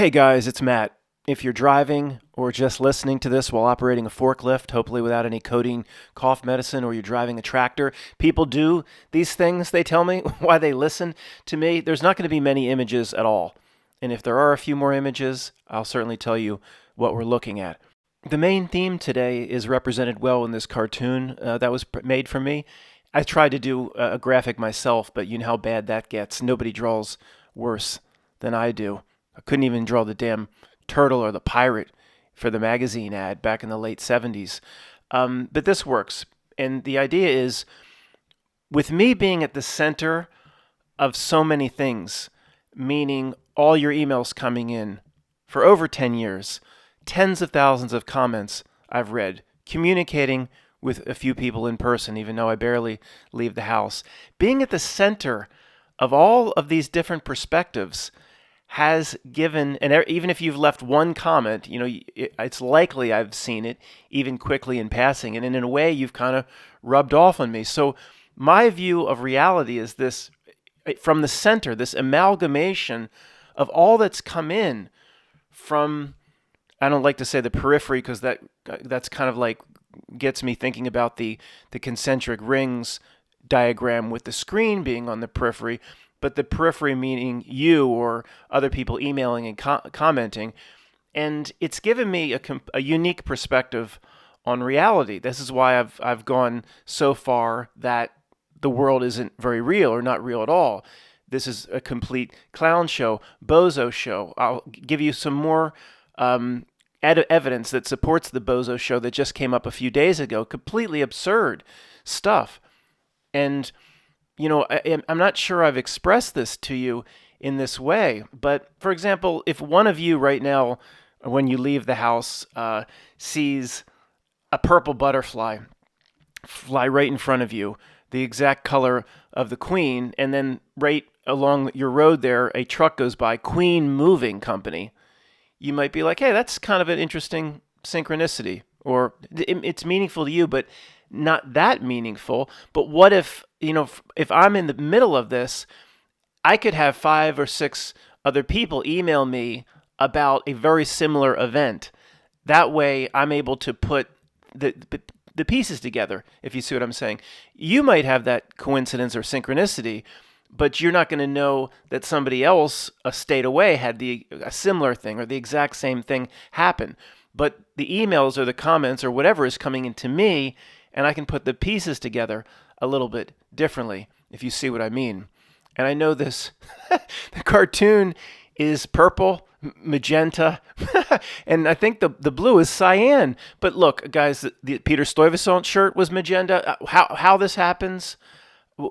Hey guys, it's Matt. If you're driving or just listening to this while operating a forklift, hopefully without any codeine cough medicine, or you're driving a tractor, people do these things, they tell me, why they listen to me. There's not going to be many images at all. And if there are a few more images, I'll certainly tell you what we're looking at. The main theme today is represented well in this cartoon that was made for me. I tried to do a graphic myself, but you know how bad that gets. Nobody draws worse than I do. I couldn't even draw the damn turtle or the pirate for the magazine ad back in the late 70s. But this works. And the idea is, with me being at the center of so many things, meaning all your emails coming in for over 10 years, tens of thousands of comments I've read, communicating with a few people in person, even though I barely leave the house. Being at the center of all of these different perspectives has given, and even if you've left one comment, it's likely I've seen it, even quickly in passing, and in a way you've kind of rubbed off on me. So my view of reality is this, from the center, this amalgamation of all that's come in from, I don't like to say the periphery, because that's kind of like gets me thinking about the concentric rings diagram with the screen being on the periphery, but the periphery meaning you or other people emailing and commenting. And it's given me a unique perspective on reality. This is why I've gone so far that the world isn't very real or not real at all. This is a complete clown show, bozo show. I'll give you some more evidence that supports the bozo show that just came up a few days ago. Completely absurd stuff. And I'm not sure I've expressed this to you in this way, but for example, if one of you right now, when you leave the house, sees a purple butterfly fly right in front of you, the exact color of the queen, and then right along your road there, a truck goes by, Queen Moving Company, you might be like, hey, that's kind of an interesting synchronicity, or it's meaningful to you, but not that meaningful. But what if, if I'm in the middle of this, I could have 5 or 6 other people email me about a very similar event. That way I'm able to put the pieces together, if you see what I'm saying. You might have that coincidence or synchronicity, but you're not going to know that somebody else a state away had a similar thing or the exact same thing happen. But the emails or the comments or whatever is coming into me, and I can put the pieces together a little bit differently, if you see what I mean. And I know this, the cartoon is purple, magenta, and I think the blue is cyan. But look, guys, the Peter Stuyvesant shirt was magenta. How this happens,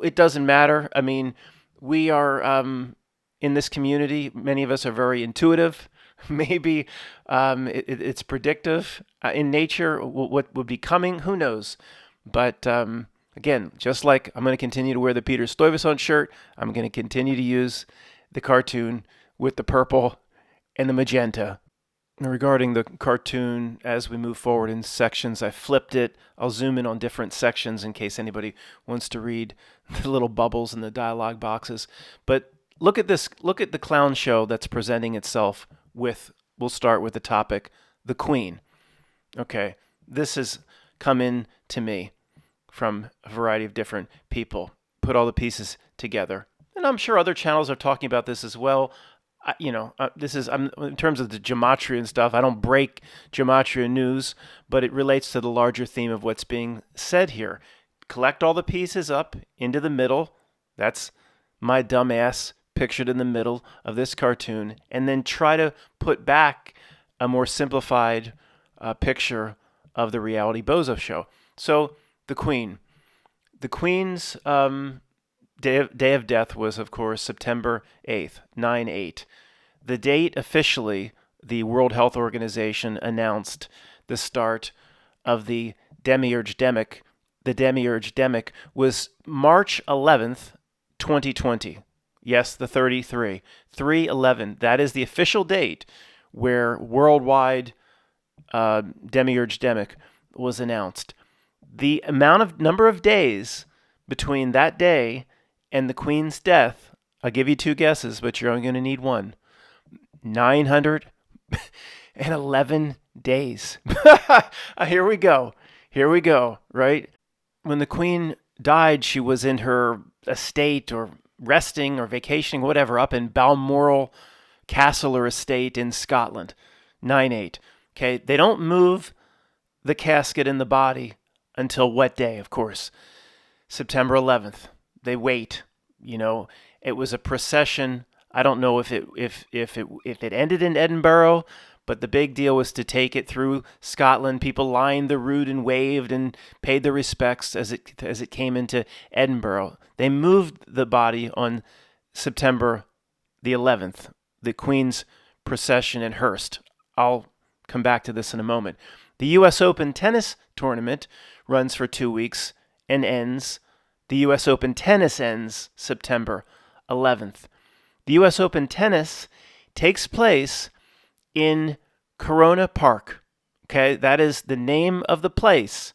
it doesn't matter. I mean, we are in this community, many of us are very intuitive. Maybe it's predictive in nature, what would be coming, who knows. But again, just like I'm going to continue to wear the Peter Stuyvesant shirt, I'm going to continue to use the cartoon with the purple and the magenta. Regarding the cartoon, as we move forward in sections, I flipped it. I'll zoom in on different sections in case anybody wants to read the little bubbles in the dialogue boxes. But look at this. Look at the clown show that's presenting itself with, we'll start with the topic, the Queen. Okay, this has come in to me from a variety of different people. Put all the pieces together. And I'm sure other channels are talking about this as well. This is, in terms of the gematria and stuff, I don't break gematria news, but it relates to the larger theme of what's being said here. Collect all the pieces up into the middle. That's my dumb ass pictured in the middle of this cartoon, and then try to put back a more simplified picture of the reality bozo show. So the Queen. The Queen's day of death was, of course, September 8th, 9/8. The date officially, the World Health Organization announced the start of the demiurge-demic. The demiurge-demic was March 11th, 2020. Yes, the 33. 3/11. That is the official date where worldwide demiurge-demic was announced. The number of days between that day and the Queen's death, I'll give you 2 guesses, but you're only going to need one. 911 days. Here we go. Here we go, right? When the Queen died, she was in her estate or resting or vacationing, whatever, up in Balmoral Castle or estate in Scotland. 9/8. Okay, they don't move the casket in the body until what day, of course? September 11th. They wait. It was a procession. I don't know if it ended in Edinburgh, but the big deal was to take it through Scotland. People lined the route and waved and paid their respects as it came into Edinburgh. They moved the body on September the 11th, the Queen's procession in Hurst. I'll come back to this in a moment. The U.S. Open tennis tournament runs for 2 weeks and ends. The U.S. Open tennis ends September 11th. The U.S. Open tennis takes place in Corona Park. Okay, that is the name of the place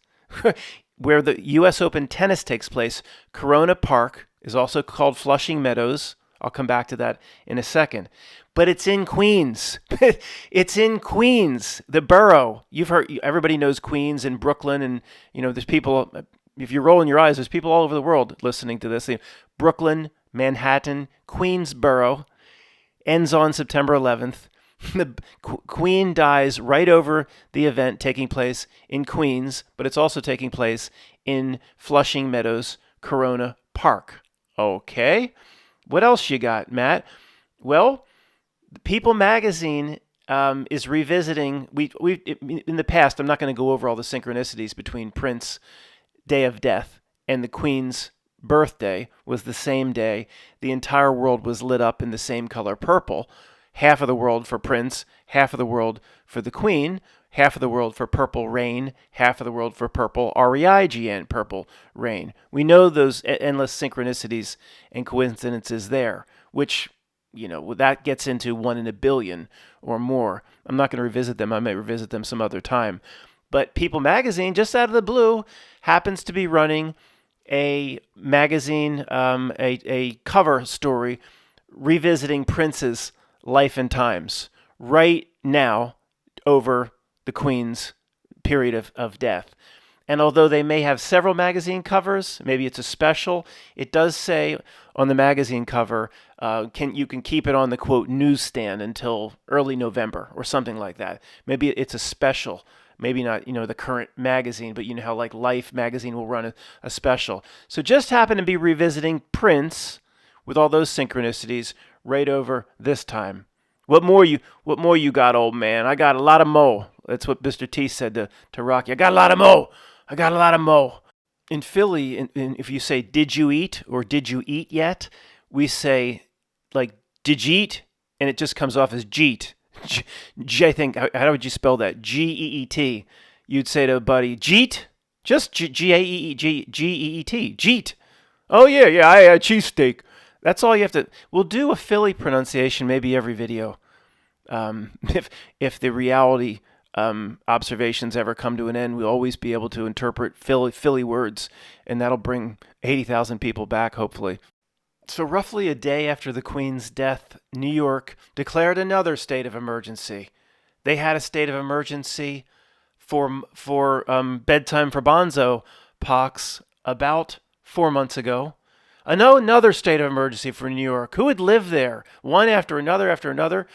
where the U.S. Open tennis takes place. Corona Park is also called Flushing Meadows. I'll come back to that in a second. But it's in Queens. It's in Queens, the borough. You've heard, everybody knows Queens and Brooklyn, and there's people. If you're rolling your eyes, there's people all over the world listening to this. Brooklyn, Manhattan, Queensboro ends on September 11th. The Queen dies right over the event taking place in Queens, but it's also taking place in Flushing Meadows, Corona Park. Okay. What else you got, Matt? Well, People magazine is revisiting. We in the past. I'm not going to go over all the synchronicities between Prince's day of death and the Queen's birthday was the same day. The entire world was lit up in the same color, purple. Half of the world for Prince, half of the world for the Queen, half of the world for Purple Rain, half of the world for Purple REIGN, Purple Rain. We know those endless synchronicities and coincidences there, which, that gets into 1 in a billion or more. I'm not going to revisit them. I may revisit them some other time. But People magazine, just out of the blue, happens to be running a magazine, a cover story revisiting Prince's life and times right now over the Queen's period of death. And although they may have several magazine covers, maybe it's a special, it does say on the magazine cover, you can keep it on the, quote, newsstand until early November or something like that. Maybe it's a special. Maybe not, the current magazine, but how like Life magazine will run a special. So just happen to be revisiting Prince with all those synchronicities right over this time. What more you got, old man? I got a lot of mo. That's what Mr. T said to Rocky. I got a lot of mo. I got a lot of mo. In Philly, if you say, did you eat or did you eat yet? We say, like, did you eat? And it just comes off as jeet. I think, how would you spell that? G-E-E-T. You'd say to a buddy, jeet? Just G-A-E-E-G-E-E-T. Jeet. Oh, yeah, I had cheesesteak. That's all you have to. We'll do a Philly pronunciation maybe every video. If the reality observations ever come to an end, we'll always be able to interpret Philly words, and that'll bring 80,000 people back, hopefully. So roughly a day after the Queen's death, New York declared another state of emergency. They had a state of emergency for bedtime for bonzo pox about 4 months ago. Another state of emergency for New York. Who would live there? One after another after another.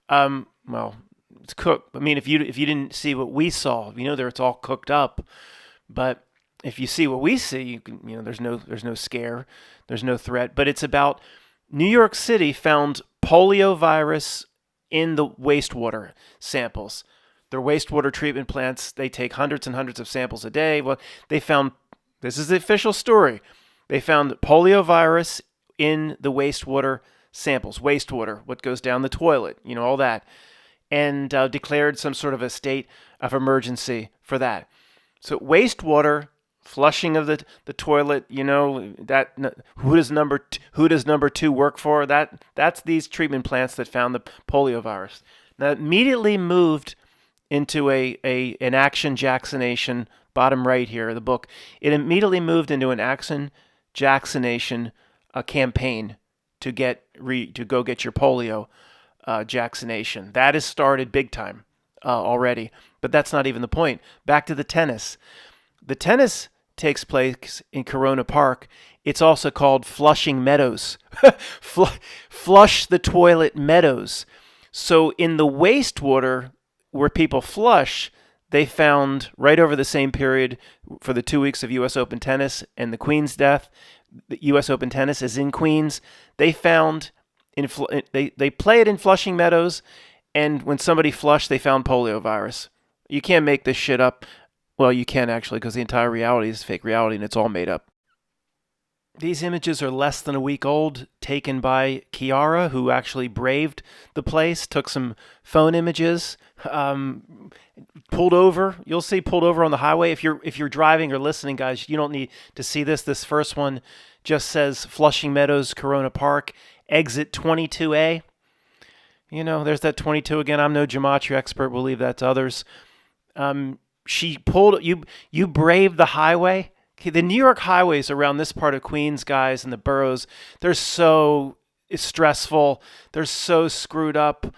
Well, it's cooked. I mean, if you didn't see what we saw, there it's all cooked up. But if you see what we see, you can, there's no scare, there's no threat. But it's about New York City found polio virus in the wastewater samples. Their wastewater treatment plants, they take hundreds and hundreds of samples a day. Well, they found, this is the official story, they found polio virus in the wastewater samples. Wastewater, what goes down the toilet, all that. And declared some sort of a state of emergency for that. So wastewater, flushing of the toilet, that who does number two work for? That's these treatment plants that found the polio virus. Now it immediately moved into an action vaccination. Bottom right here of the book, it immediately moved into an action vaccination campaign to go get your polio vaccination. That has started big time already. But that's not even the point. Back to the tennis. The tennis takes place in Corona Park. It's also called Flushing Meadows. Flush the toilet meadows. So in the wastewater where people flush, they found right over the same period for the 2 weeks of U.S. Open tennis and the Queen's death. The U.S. Open tennis is in Queens. They found they play it in Flushing Meadows, and when somebody flushed, they found polio virus. You can't make this shit up. Well, you can actually, because the entire reality is fake reality and it's all made up. These images are less than a week old, taken by Kiara, who actually braved the place, took some phone images, pulled over. You'll see pulled over on the highway. If you're driving or listening, guys, you don't need to see this. This first one just says Flushing Meadows, Corona Park, exit 22A. There's that 22 again. I'm no gematria expert. We'll leave that to others. She pulled you braved the highway. Okay, the New York highways around this part of Queens, guys, and the boroughs, they're so stressful. They're so screwed up.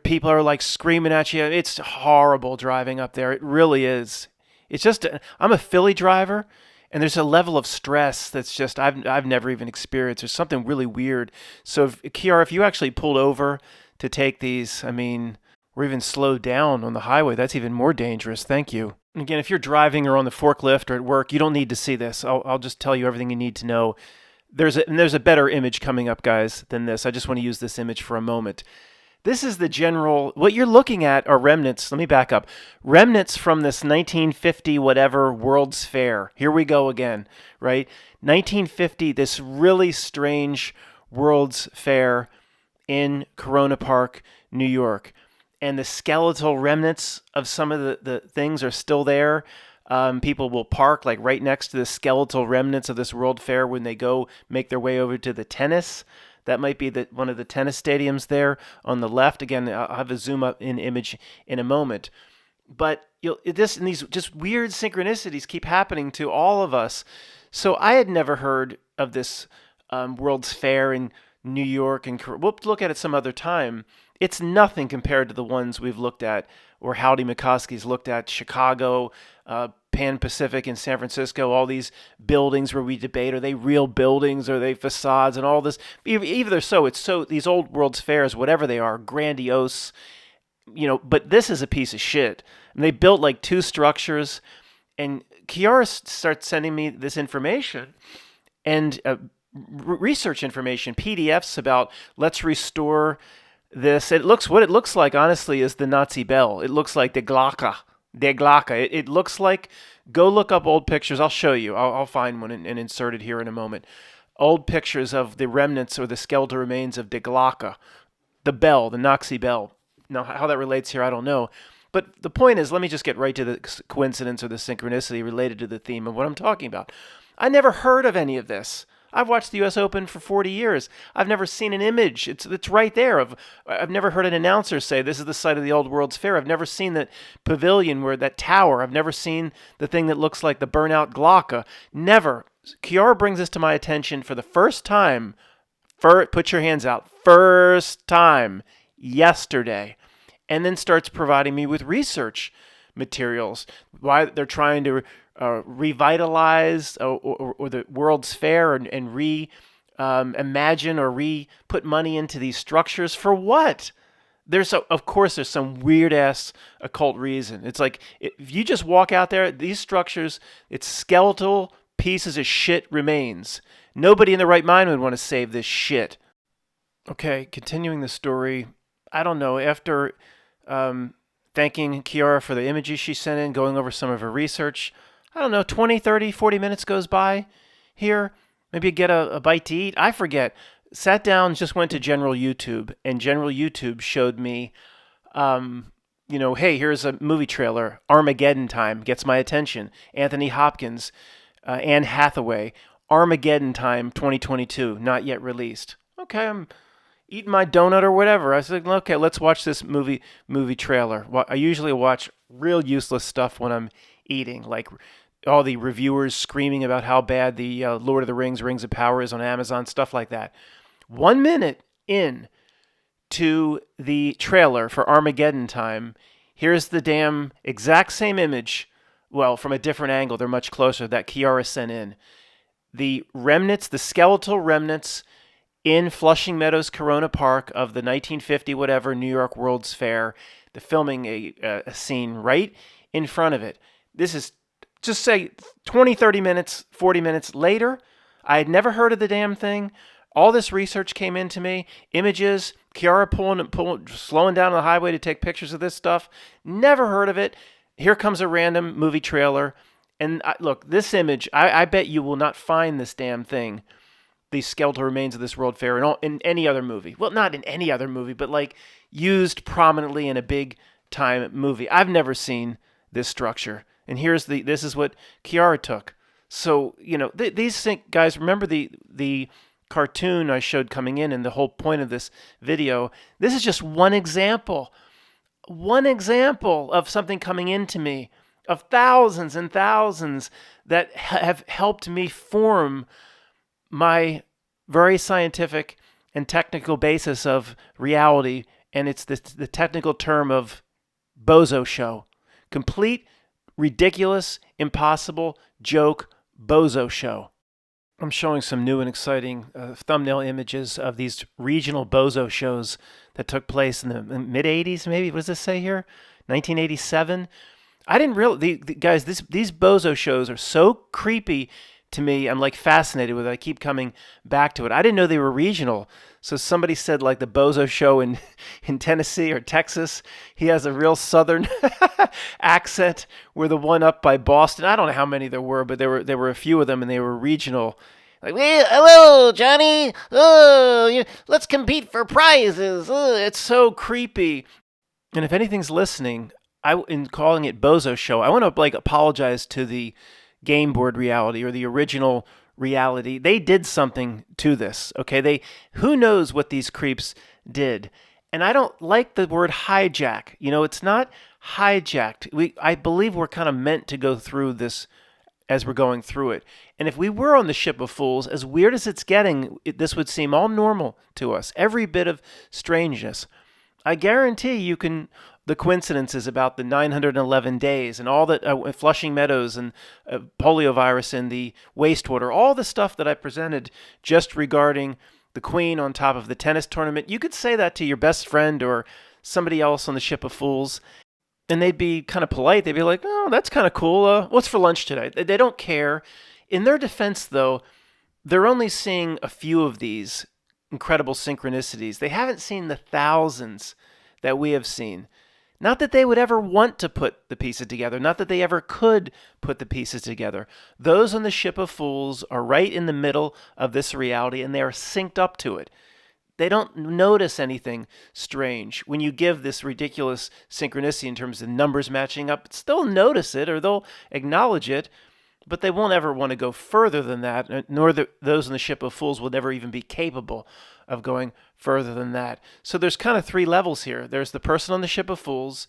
People are like screaming at you. It's horrible driving up there. It really is. It's just I'm a Philly driver, and there's a level of stress that's just I've never even experienced. There's something really weird. So Kiara, if you actually pulled over to take these, or even slowed down on the highway, that's even more dangerous. Thank you. And again, if you're driving or on the forklift or at work, you don't need to see this. I'll just tell you everything you need to know. There's a better image coming up, guys, than this. I just want to use this image for a moment. This is the general, what you're looking at are remnants. Let me back up. Remnants from this 1950 whatever World's Fair. Here we go again, right? 1950, this really strange World's Fair in Corona Park, New York. And the skeletal remnants of some of the things are still there. People will park like right next to the skeletal remnants of this World Fair when they go make their way over to the tennis. That might be one of the tennis stadiums there on the left. Again, I'll have a zoom up in image in a moment. But these just weird synchronicities keep happening to all of us. So I had never heard of this World's Fair in New York, and we'll look at it some other time. It's nothing compared to the ones we've looked at, or Howdy McCoskey's looked at, Chicago, Pan Pacific in San Francisco, all these buildings where we debate, are they real buildings, are they facades, and all this. Either so, these old World's Fairs, whatever they are, grandiose, but this is a piece of shit. And they built like 2 structures, and Kiara starts sending me this information, and research information, PDFs about let's restore this. What it looks like, honestly, is the Nazi bell. It looks like the Glocke. It looks like, go look up old pictures. I'll show you. I'll find one and insert it here in a moment. Old pictures of the remnants or the skeletal remains of the Glocke, the bell, the Nazi bell. Now, how that relates here, I don't know. But the point is, let me just get right to the coincidence or the synchronicity related to the theme of what I'm talking about. I never heard of any of this. I've watched the U.S. Open for 40 years. I've never seen an image. It's right there. I've never heard an announcer say, this is the site of the old World's Fair. I've never seen that pavilion where that tower. I've never seen the thing that looks like the burnout Glocke. Never. Kiara brings this to my attention for the first time. Put your hands out. First time. Yesterday. And then starts providing me with research materials. Why they're trying to revitalize or the World's Fair and imagine or put money into these structures for what? Of course there's some weird ass occult reason. It's like if you just walk out there, these structures, it's skeletal pieces of shit remains. Nobody in their right mind would want to save this shit. Okay, continuing the story. I don't know. After thanking Kiara for the images she sent in, going over some of her research, I don't know, 20, 30, 40 minutes goes by here. Maybe get a bite to eat. I forget. Sat down, just went to General YouTube, and General YouTube showed me, hey, here's a movie trailer. Armageddon Time gets my attention. Anthony Hopkins, Anne Hathaway. Armageddon Time 2022, not yet released. Okay, I'm eating my donut or whatever. I said, okay, let's watch this movie trailer. I usually watch real useless stuff when I'm eating, like all the reviewers screaming about how bad the Lord of the Rings, Rings of Power is on Amazon, stuff like that. 1 minute in to the trailer for Armageddon Time. Here's the damn exact same image. Well, from a different angle, they're much closer, that Kiara sent in. The remnants, the skeletal remnants in Flushing Meadows Corona Park of the 1950 whatever New York World's Fair. They're filming a scene right in front of it. This is, just say, 20, 30 minutes, 40 minutes later. I had never heard of the damn thing. All this research came into me. Images, Kiara slowing down on the highway to take pictures of this stuff. Never heard of it. Here comes a random movie trailer. And look, this image, I bet you will not find this damn thing, these skeletal remains of this World Fair, in any other movie. Well, not in any other movie, but like used prominently in a big time movie. I've never seen this structure. And this is what Kiara took. So, these things, guys, remember the cartoon I showed coming in and the whole point of this video. This is just one example of something coming into me, of thousands and thousands that have helped me form my very scientific and technical basis of reality, and it's the technical term of bozo show. Complete, ridiculous, impossible joke bozo show. I'm showing some new and exciting thumbnail images of these regional bozo shows that took place in the mid-'80s, maybe. What does this say here? 1987? I didn't realize, guys, these bozo shows are so creepy to me. I'm like fascinated with it. I keep coming back to it. I didn't know they were regional. So somebody said like the bozo show in Tennessee or Texas, he has a real southern accent, where the one up by Boston, I don't know how many there were, but there were a few of them, and they were regional. Like, well, hello, Johnny. Oh, let's compete for prizes. Oh, it's so creepy. And if anything's listening, in calling it bozo show, I want to like apologize to the game board reality or the original reality. They did something to this, okay? Who knows what these creeps did? And I don't like the word hijack. It's not hijacked. I believe we're kind of meant to go through this as we're going through it. And if we were on the ship of fools, as weird as it's getting, this would seem all normal to us. Every bit of strangeness. I guarantee you can. The coincidences about the 911 days and all that Flushing Meadows and polio virus and the wastewater, all the stuff that I presented just regarding the Queen on top of the tennis tournament, you could say that to your best friend or somebody else on the ship of fools, and they'd be kind of polite. They'd be like, oh, that's kind of cool. What's for lunch today? They don't care. In their defense, though, they're only seeing a few of these incredible synchronicities. They haven't seen the thousands that we have seen. Not that they would ever want to put the pieces together. Not that they ever could put the pieces together. Those on the ship of fools are right in the middle of this reality, and they are synced up to it. They don't notice anything strange. When you give this ridiculous synchronicity in terms of numbers matching up, they'll notice it or they'll acknowledge it, but they won't ever want to go further than that, nor those on the ship of fools will never even be capable of going further than that. So there's kind of three levels here. There's the person on the ship of fools.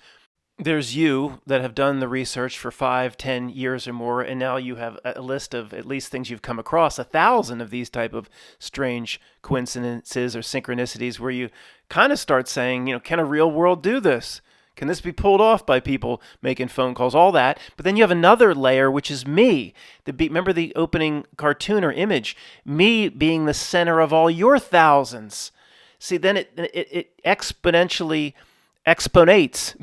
There's you that have done the research for 5, 10 years or more, and now you have a list of at least things you've come across, 1,000 of these type of strange coincidences or synchronicities where you kind of start saying, can a real world do this? Can this be pulled off by people making phone calls? All that. But then you have another layer, which is me. Remember the opening cartoon or image? Me being the center of all your thousands. See, then it exponentially exponates.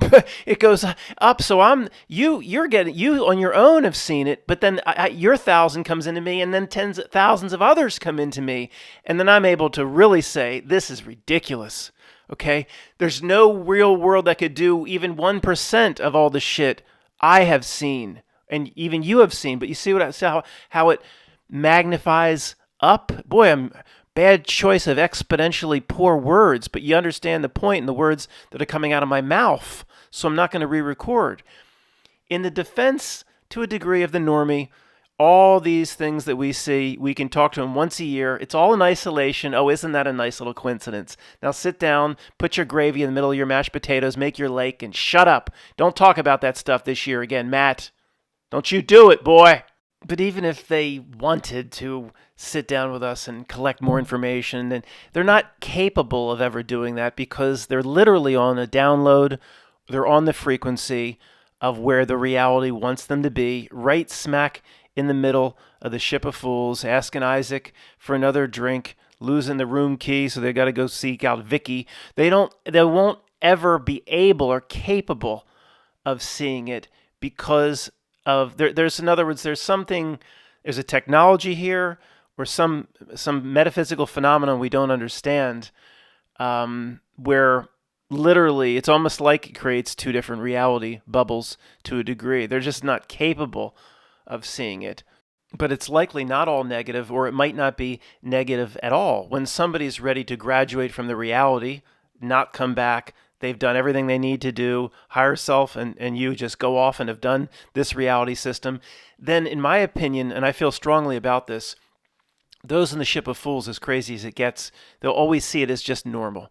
It goes up. So you're getting, you on your own have seen it, but then your 1,000 comes into me, and then tens of thousands of others come into me. And then I'm able to really say, this is ridiculous. Okay, there's no real world that could do even 1% of all the shit I have seen, and even you have seen. But you see how it magnifies up? Boy, I'm bad choice of exponentially poor words, but you understand the point in the words that are coming out of my mouth. So I'm not going to re-record. In the defense, to a degree, of the normie, all these things that we see, we can talk to him once a year. It's all in isolation. Oh, isn't that a nice little coincidence? Now sit down, put your gravy in the middle of your mashed potatoes, make your lake, and shut up. Don't talk about that stuff this year again, Matt. Don't you do it, boy. But even if they wanted to sit down with us and collect more information, then they're not capable of ever doing that because they're literally on a download. They're on the frequency of where the reality wants them to be, right smack in the middle of the ship of fools, asking Isaac for another drink, losing the room key, so they got to go seek out Vicky. They won't ever be able or capable of seeing it because of there's in other words there's a technology here or some metaphysical phenomenon we don't understand, where literally it's almost like it creates two different reality bubbles to a degree. They're just not capable of seeing it. But it's likely not all negative, or it might not be negative at all. When somebody's ready to graduate from the reality, not come back, they've done everything they need to do, higher self and you just go off and have done this reality system, then in my opinion, and I feel strongly about this, those in the ship of fools, as crazy as it gets, they'll always see it as just normal.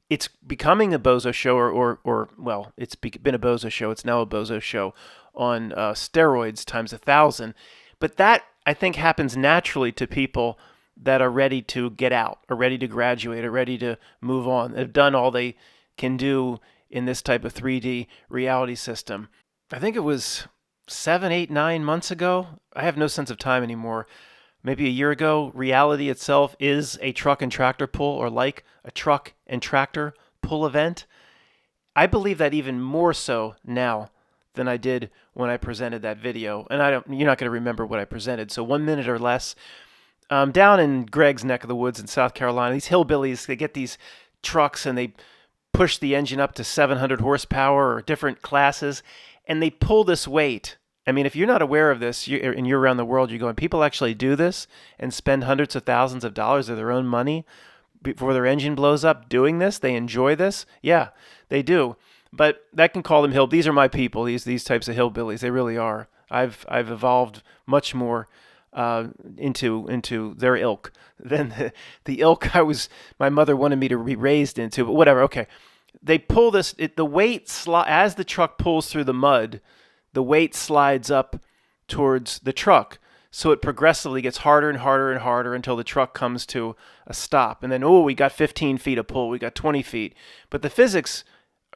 It's becoming a bozo show, or well, been a bozo show. It's now a bozo show on steroids times 1,000. But that, I think, happens naturally to people that are ready to get out, or ready to graduate, or ready to move on. They've done all they can do in this type of 3D reality system. I think it was 7, 8, 9 months ago. I have no sense of time anymore. Maybe a year ago, reality itself is a truck and tractor pull, or like a truck and tractor pull event. I believe that even more so now than I did when I presented that video. And you're not going to remember what I presented. So 1 minute or less. Down in Greg's neck of the woods in South Carolina, these hillbillies, they get these trucks and they push the engine up to 700 horsepower or different classes, and they pull this weight. I mean, if you're not aware of this and you're around the world, you're going, people actually do this and spend hundreds of thousands of dollars of their own money before their engine blows up doing this? They enjoy this? Yeah, they do. But that can call them hill. These are my people. These types of hillbillies. They really are. I've evolved much more into their ilk than the ilk my mother wanted me to be raised into. But whatever. Okay, they pull this. The weight as the truck pulls through the mud, the weight slides up towards the truck. So it progressively gets harder and harder and harder until the truck comes to a stop. And then, we got 15 feet of pull. We got 20 feet. But the physics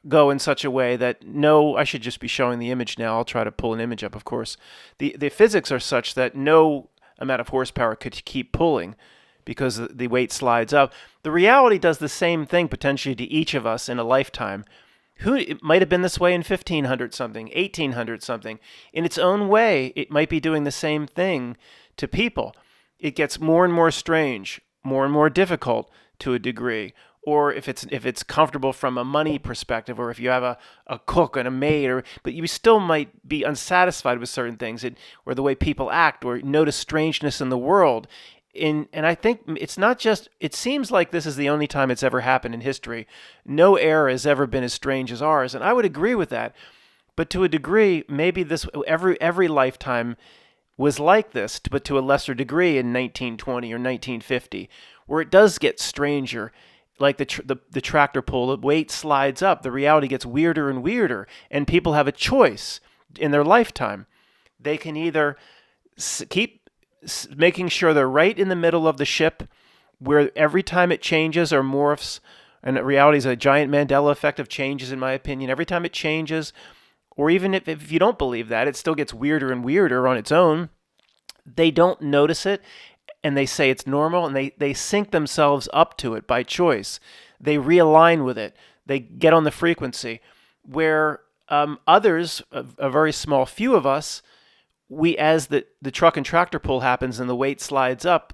go in such a way that I should just be showing the image now. I'll try to pull an image up, of course. The physics are such that no amount of horsepower could keep pulling because the weight slides up. The reality does the same thing potentially to each of us in a lifetime. It might have been this way in 1500 something, 1800 something. In its own way, it might be doing the same thing to people. It gets more and more strange, more and more difficult to a degree. Or if it's comfortable from a money perspective, or if you have a cook and a maid, but you still might be unsatisfied with certain things, or the way people act, or notice strangeness in the world. And I think it's not just, it seems like this is the only time it's ever happened in history. No era has ever been as strange as ours, and I would agree with that. But to a degree, maybe every lifetime was like this, but to a lesser degree in 1920 or 1950, where it does get stranger. Like the tractor pull, the weight slides up, the reality gets weirder and weirder, and people have a choice in their lifetime. They can either keep making sure they're right in the middle of the ship, where every time it changes or morphs, and reality is a giant Mandela effect of changes, in my opinion. Every time it changes, or even if you don't believe that, it still gets weirder and weirder on its own. They don't notice it, and they say it's normal, and they sync themselves up to it by choice. They realign with it. They get on the frequency. Where others, a very small few of us, as the truck and tractor pull happens and the weight slides up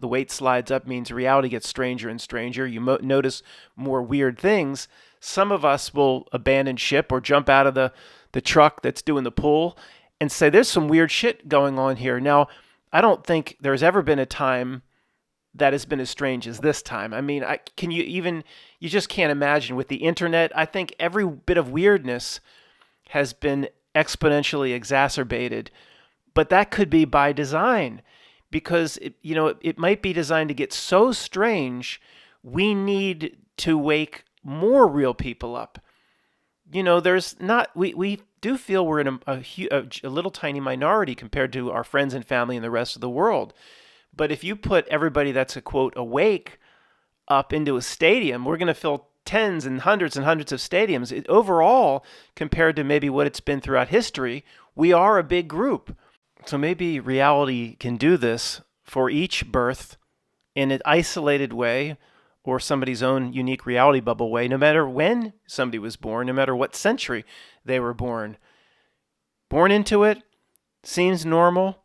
means reality gets stranger and stranger. You notice more weird things. Some of us will abandon ship or jump out of the truck that's doing the pull and say, there's some weird shit going on here. Now, I don't think there's ever been a time that has been as strange as this time. I mean, you just can't imagine with the internet. I think every bit of weirdness has been exponentially exacerbated, but that could be by design because it might be designed to get so strange. We need to wake more real people up. There's not, we do feel we're in a little tiny minority compared to our friends and family and the rest of the world. But if you put everybody that's a quote awake up into a stadium, we're going to fill tens and hundreds of stadiums. Overall, compared to maybe what it's been throughout history, we are a big group. So maybe reality can do this for each birth in an isolated way or somebody's own unique reality bubble way, no matter when somebody was born, no matter what century they were born. Born into it, seems normal.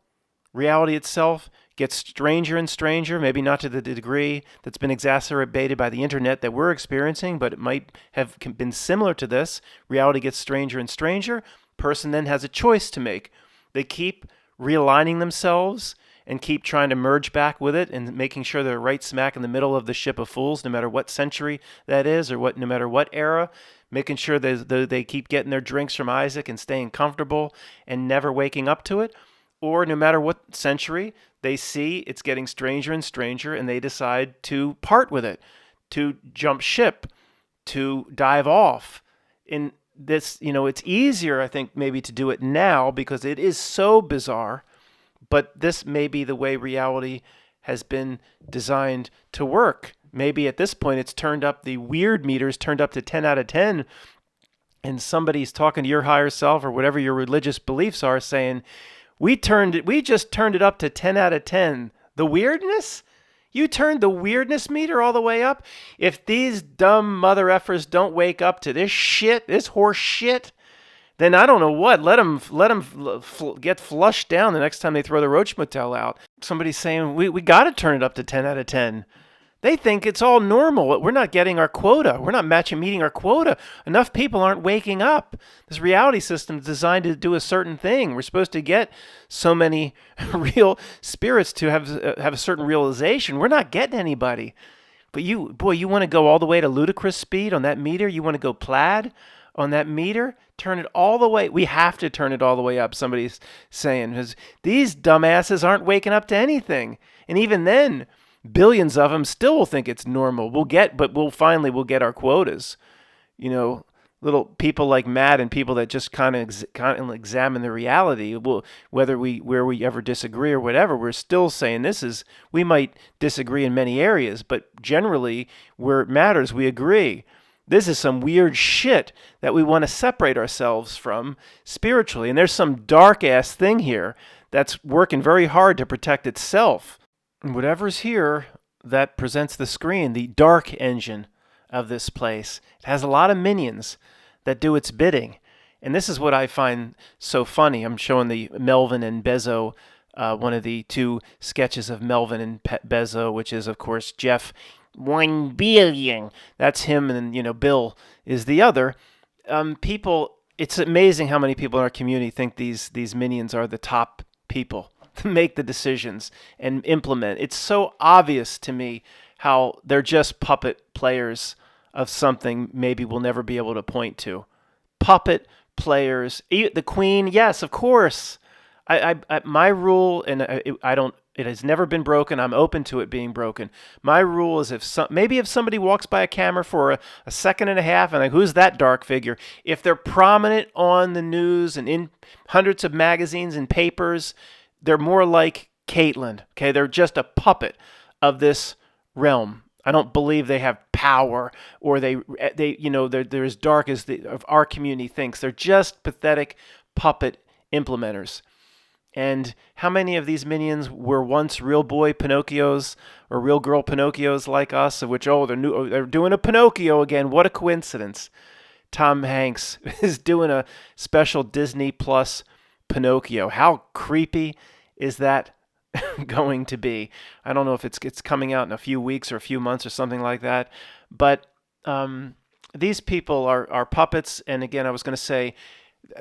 Reality itself gets stranger and stranger, maybe not to the degree that's been exacerbated by the internet that we're experiencing, but it might have been similar to this. Reality gets stranger and stranger. Person then has a choice to make. They keep realigning themselves and keep trying to merge back with it and making sure they're right smack in the middle of the ship of fools, no matter what century that is or no matter what era, making sure they keep getting their drinks from Isaac and staying comfortable and never waking up to it. Or no matter what century, they see it's getting stranger and stranger and they decide to part with it, to jump ship, to dive off. In this, it's easier, I think, maybe to do it now because it is so bizarre, but this may be the way reality has been designed to work. Maybe at this point it's turned up, the weird meter's turned up to 10 out of 10, and somebody's talking to your higher self or whatever your religious beliefs are saying, we just turned it up to 10 out of 10. The weirdness? You turned the weirdness meter all the way up? If these dumb mother effers don't wake up to this shit, this horse shit, then I don't know what. Let them get flushed down the next time they throw the Roach Motel out. Somebody's saying, we got to turn it up to 10 out of 10. They think it's all normal. We're not getting our quota. We're not meeting our quota. Enough people aren't waking up. This reality system is designed to do a certain thing. We're supposed to get so many real spirits to have a certain realization. We're not getting anybody. But you want to go all the way to ludicrous speed on that meter? You want to go plaid on that meter? Turn it all the way. We have to turn it all the way up, somebody's saying. Because these dumbasses aren't waking up to anything. And even then, billions of them still will think it's normal. We'll get our quotas. Little people like Matt and people that just kind of examine the reality. Where we ever disagree or whatever, we're still saying we might disagree in many areas, but generally where it matters, we agree. This is some weird shit that we want to separate ourselves from spiritually. And there's some dark ass thing here that's working very hard to protect itself. Whatever's here that presents the screen, the dark engine of this place, it has a lot of minions that do its bidding. And this is what I find so funny. I'm showing the Melvin and Bezos, one of the two sketches of Melvin and Bezos, which is, of course, Jeff 1 billion. That's him, and then, Bill is the other. It's amazing how many people in our community think these minions are the top people to make the decisions and implement. It's so obvious to me how they're just puppet players of something maybe we'll never be able to point to. Puppet players. The Queen, yes, of course. My rule, and it has never been broken. I'm open to it being broken. My rule is if somebody walks by a camera for a second and a half and who's that dark figure? If they're prominent on the news and in hundreds of magazines and papers, they're more like Caitlyn. Okay, they're just a puppet of this realm. I don't believe they have power or they're as dark as our community thinks. They're just pathetic puppet implementers. And how many of these minions were once real boy Pinocchios or real girl Pinocchios like us, of which, they're doing a Pinocchio again. What a coincidence. Tom Hanks is doing a special Disney Plus Pinocchio. How creepy is that going to be? I don't know if it's coming out in a few weeks or a few months or something like that. But these people are puppets. And again, I was going to say,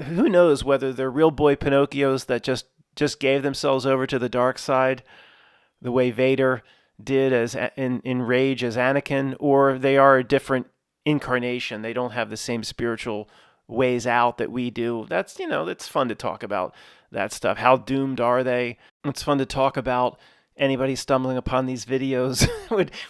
who knows whether they're real boy Pinocchios that just gave themselves over to the dark side, the way Vader did as in Rage as Anakin, or they are a different incarnation. They don't have the same spiritual ways out that we do. That's, it's fun to talk about that stuff. How doomed are they? It's fun to talk about. Anybody stumbling upon these videos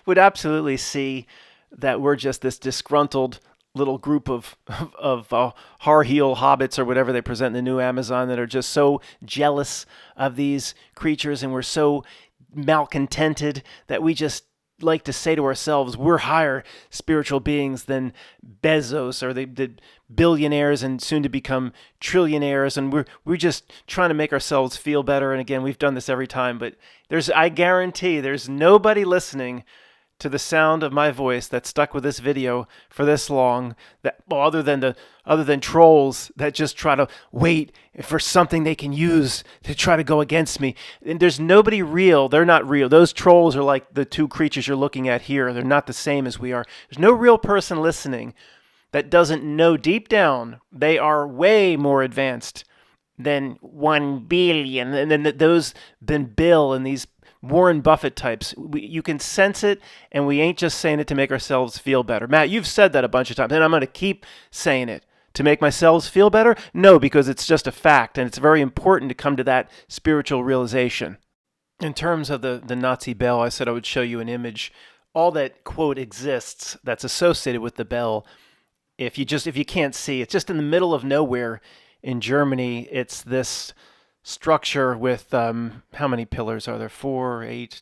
would absolutely see that we're just this disgruntled little group of Har-heel hobbits or whatever they present in the new Amazon that are just so jealous of these creatures, and we're so malcontented that we just like to say to ourselves, we're higher spiritual beings than Bezos or the billionaires and soon to become trillionaires, and we're just trying to make ourselves feel better. And again, we've done this every time, but I guarantee there's nobody listening to the sound of my voice that stuck with this video for this long, that other than trolls that just try to wait for something they can use to try to go against me. And there's nobody real. They're not real. Those trolls are like the two creatures you're looking at here. They're not the same as we are. There's no real person listening that doesn't know deep down they are way more advanced than 1 billion, and then Bill and these Warren Buffett types. You can sense it, and we ain't just saying it to make ourselves feel better. Matt, you've said that a bunch of times, and I'm going to keep saying it. To make myself feel better? No, because it's just a fact, and it's very important to come to that spiritual realization. In terms of the Nazi bell, I said I would show you an image. All that, quote, exists that's associated with the bell, if you can't see, it's just in the middle of nowhere in Germany. It's this structure with, how many pillars are there? 4, 8,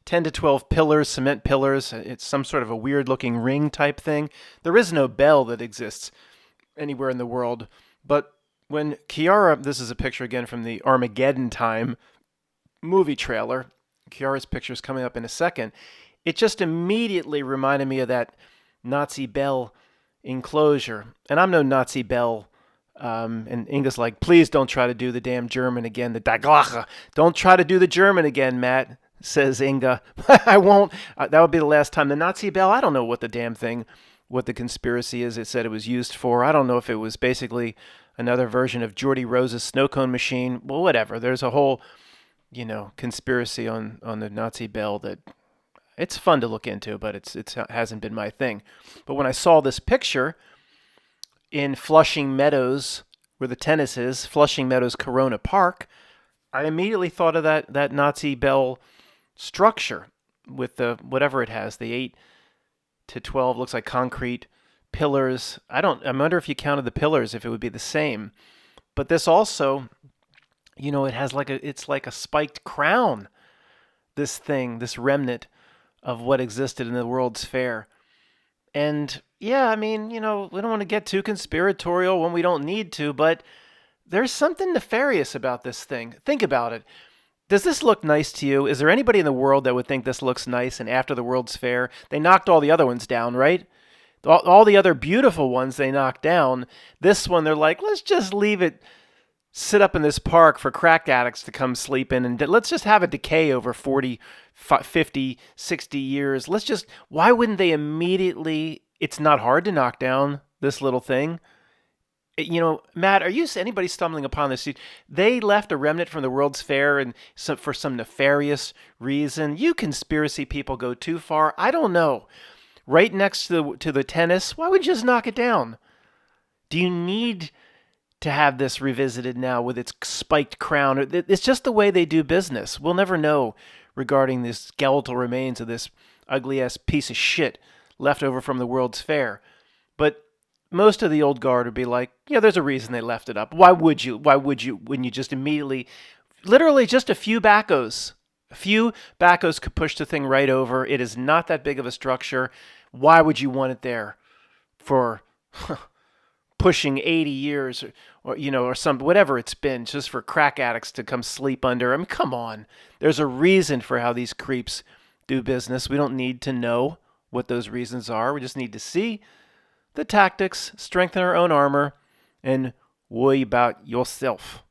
10 to 12 pillars, cement pillars. It's some sort of a weird looking ring type thing. There is no bell that exists anywhere in the world. But when Kiara, this is a picture again from the Armageddon Time movie trailer. Kiara's picture is coming up in a second. It just immediately reminded me of that Nazi bell enclosure. And I'm no Nazi bell. And Inga's like, please don't try to do the damn German again, the Daglache. Don't try to do the German again, Matt, says Inga. I won't. That would be the last time. The Nazi bell, I don't know what the conspiracy is. It said it was used for. I don't know if it was basically another version of Geordie Rose's snow cone machine. Well, whatever. There's a whole, conspiracy on the Nazi bell that it's fun to look into, but it hasn't been my thing. But when I saw this picture in Flushing Meadows, where the tennis is, Flushing Meadows Corona Park, I immediately thought of that Nazi bell structure with the whatever it has, the 8 to 12 looks like concrete pillars. I wonder if you counted the pillars if it would be the same. But this also, it has it's like a spiked crown. This thing, this remnant of what existed in the World's Fair. And yeah, we don't want to get too conspiratorial when we don't need to, but there's something nefarious about this thing. Think about it. Does this look nice to you? Is there anybody in the world that would think this looks nice? And after the World's Fair, they knocked all the other ones down, right? All the other beautiful ones they knocked down. This one, they're like, let's just leave it sit up in this park for crack addicts to come sleep in, and let's just have it decay over 40, 50, 60 years. Why wouldn't they immediately, it's not hard to knock down this little thing. Matt, anybody stumbling upon this? They left a remnant from the World's Fair and for some nefarious reason. You conspiracy people go too far. I don't know. Right next to the tennis, why would you just knock it down? Do you need to have this revisited now with its spiked crown? It's just the way they do business. We'll never know regarding the skeletal remains of this ugly-ass piece of shit left over from the World's Fair. But most of the old guard would be like, yeah, there's a reason they left it up. Why would you? When you just immediately, literally just a few backhoes could push the thing right over. It is not that big of a structure. Why would you want it there for pushing 80 years or some, whatever it's been, just for crack addicts to come sleep under? Come on. There's a reason for how these creeps do business. We don't need to know what those reasons are. We just need to see the tactics, strengthen our own armor, and worry about yourself.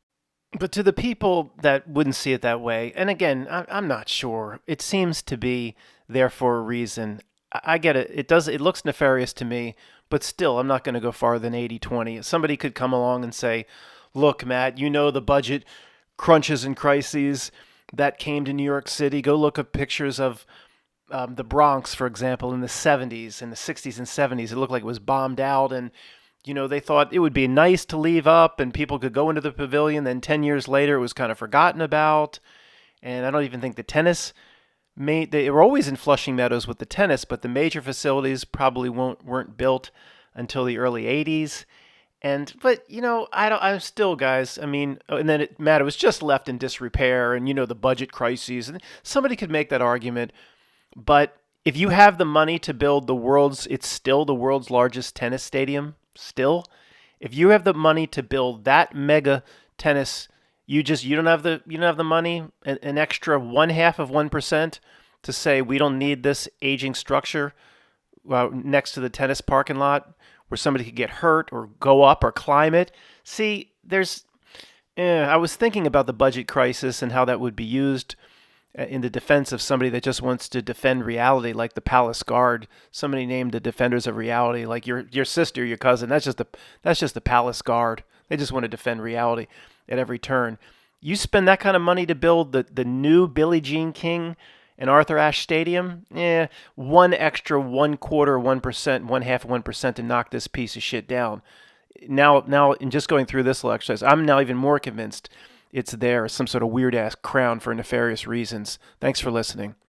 But to the people that wouldn't see it that way, and again, I'm not sure. It seems to be there for a reason. I get it. It looks nefarious to me, but still, I'm not going to go farther than 80-20. Somebody could come along and say, look, Matt, the budget crunches and crises that came to New York City. Go look at pictures of the Bronx, for example, in the 70s, in the 60s and 70s. It looked like it was bombed out, and they thought it would be nice to leave up and people could go into the pavilion. Then 10 years later, it was kind of forgotten about. And I don't even think the tennis they were always in Flushing Meadows with the tennis, but the major facilities probably weren't built until the early 80s. But I'm still, guys. I mean, and then Matt, it was just left in disrepair, and the budget crises, and somebody could make that argument. But if you have the money to build it's still the world's largest tennis stadium. Still, if you have the money to build that mega tennis, you don't have the money, an extra 1/2 of 1% to say we don't need this aging structure next to the tennis parking lot where somebody could get hurt or go up or climb it. See, I was thinking about the budget crisis and how that would be used in the defense of somebody that just wants to defend reality, like the Palace Guard. Somebody named the Defenders of Reality, like your sister, your cousin. That's just the Palace Guard. They just want to defend reality at every turn. You spend that kind of money to build the new Billie Jean King and Arthur Ashe Stadium, one extra 1/4 1%, 1/2 of 1% to knock this piece of shit down. Now, in just going through this little exercise, I'm now even more convinced it's there, some sort of weird ass crown for nefarious reasons. Thanks for listening.